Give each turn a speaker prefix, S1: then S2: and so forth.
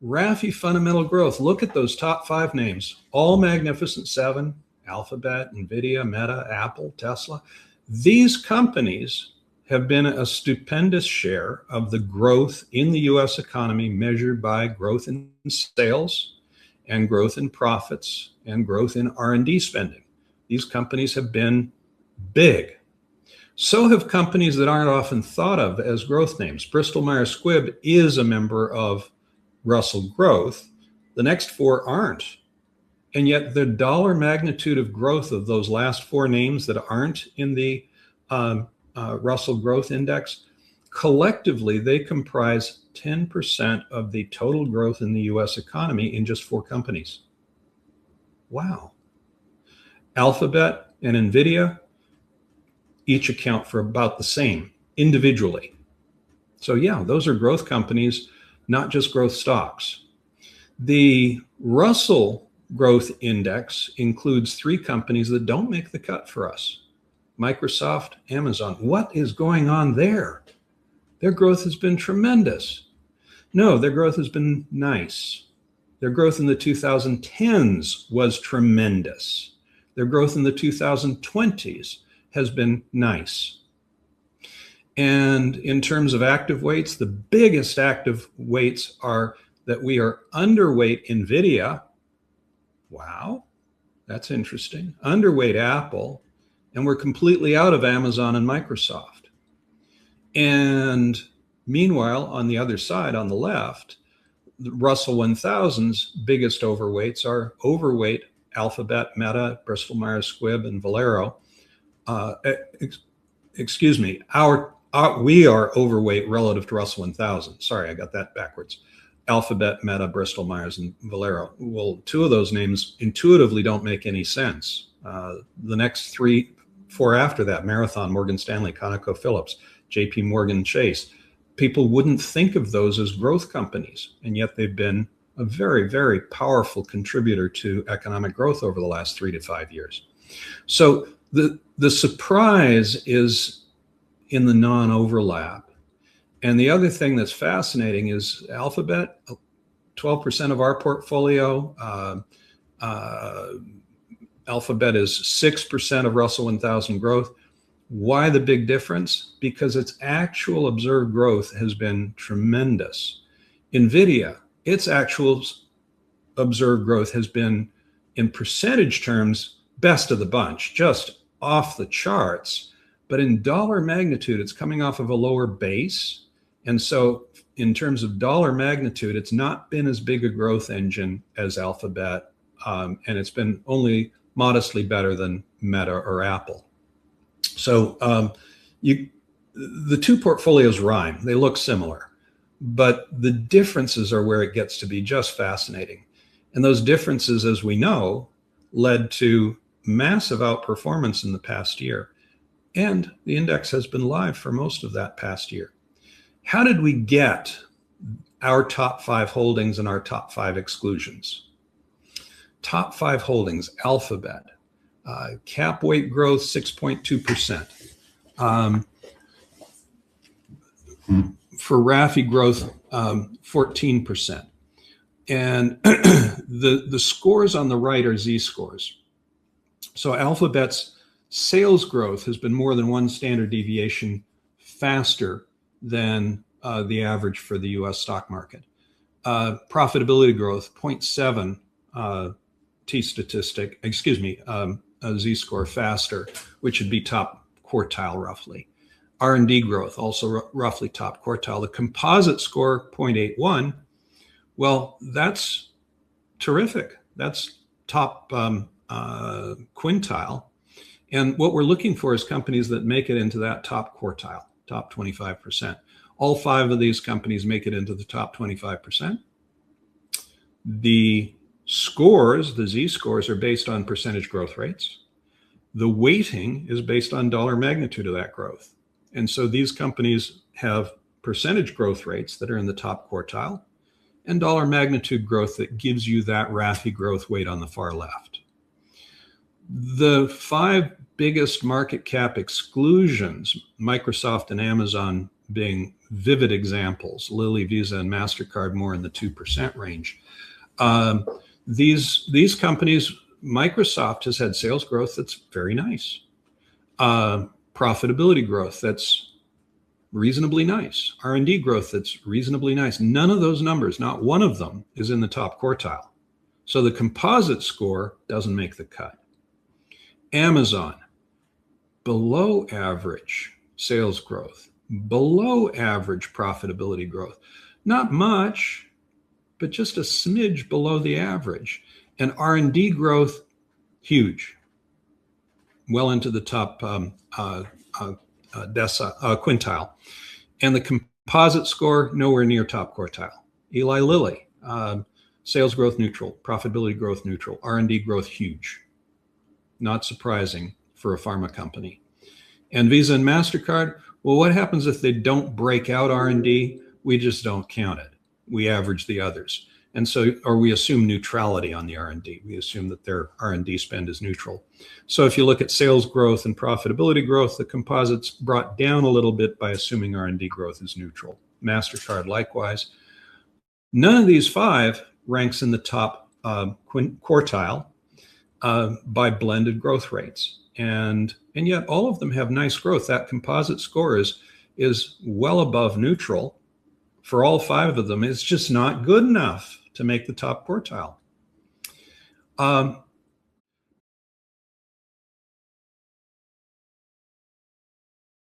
S1: RAFI Fundamental Growth. Look at those top 5 names, all Magnificent Seven: Alphabet, NVIDIA, Meta, Apple, Tesla. These companies have been a stupendous share of the growth in the US economy, measured by growth in sales and growth in profits and growth in R&D spending. These companies have been big. So have companies that aren't often thought of as growth names. Bristol Myers Squibb is a member of Russell Growth. The next 4 aren't. And yet the dollar magnitude of growth of those last 4 names that aren't in the Russell Growth Index, collectively, they comprise 10% of the total growth in the US economy in just 4 companies. Wow. Alphabet and NVIDIA each account for about the same individually. So yeah, those are growth companies, not just growth stocks. The Russell Growth Index includes 3 companies that don't make the cut for us: Microsoft, Amazon. What is going on there? Their growth has been tremendous. No, their growth has been nice. Their growth in the 2010s was tremendous. Their growth in the 2020s has been nice. And in terms of active weights, the biggest active weights are that we are underweight NVIDIA. Wow, that's interesting. Underweight Apple, and we're completely out of Amazon and Microsoft. And meanwhile, on the other side, on the left, the Russell 1000's biggest overweights are overweight Alphabet, Meta, Bristol Myers Squibb, and Valero. Excuse me, we are overweight relative to Russell 1000. Sorry, I got that backwards. Alphabet, Meta, Bristol Myers, and Valero. Well, 2 of those names intuitively don't make any sense. The next 3, 4 after that, Marathon, Morgan Stanley, ConocoPhillips, JP Morgan Chase. People wouldn't think of those as growth companies, and yet they've been a very, very powerful contributor to economic growth over the last 3 to 5 years. So the surprise is in the non-overlap. And the other thing that's fascinating is Alphabet, 12% of our portfolio. Alphabet is 6% of Russell 1000 growth. Why the big difference? Because its actual observed growth has been tremendous. NVIDIA, its actual observed growth has been, in percentage terms, best of the bunch, just off the charts. But in dollar magnitude, it's coming off of a lower base. And so in terms of dollar magnitude, it's not been as big a growth engine as Alphabet. And it's been only modestly better than Meta or Apple. So the 2 portfolios rhyme. They look similar. But the differences are where it gets to be just fascinating. And those differences, as we know, led to massive outperformance in the past year. And the index has been live for most of that past year. How did we get our top 5 holdings and our top 5 exclusions? Top 5 holdings: Alphabet, cap weight growth 6.2%. For RAFI growth, 14%. And the scores on the right are Z-scores. So Alphabet's sales growth has been more than 1 standard deviation faster than the average for the US stock market. Profitability growth, 0.7 T-statistic, a Z-score faster, which would be top quartile roughly. R&D growth, also roughly top quartile. The composite score, 0.81. Well, that's terrific. That's top quintile. And what we're looking for is companies that make it into that top quartile, top 25%. All 5 of these companies make it into the top 25%. The scores, the Z-scores, are based on percentage growth rates. The weighting is based on dollar magnitude of that growth. And so these companies have percentage growth rates that are in the top quartile and dollar magnitude growth that gives you that RAFI growth weight on the far left. The 5 biggest market cap exclusions, Microsoft and Amazon being vivid examples. Lilly, Visa, and MasterCard more in the 2% range. These companies, Microsoft has had sales growth that's very nice. Profitability growth that's reasonably nice. R&D growth that's reasonably nice. None of those numbers, not one of them, is in the top quartile. So the composite score doesn't make the cut. Amazon, below average sales growth, below average profitability growth. Not much, but just a smidge below the average. And R&D growth, huge. Well into the top quintile. And the composite score, nowhere near top quartile. Eli Lilly, sales growth neutral, profitability growth neutral, R&D growth huge. Not surprising for a pharma company. And Visa and MasterCard, well, what happens if they don't break out R&D? We just don't count it. We average the others. And so, or we assume neutrality on the R&D. We assume that their R&D spend is neutral. So if you look at sales growth and profitability growth, the composite's brought down a little bit by assuming R&D growth is neutral. MasterCard likewise. None of these five ranks in the top quartile by blended growth rates. And yet all of them have nice growth. That composite score is well above neutral for all five of them. It's just not good enough to make the top quartile.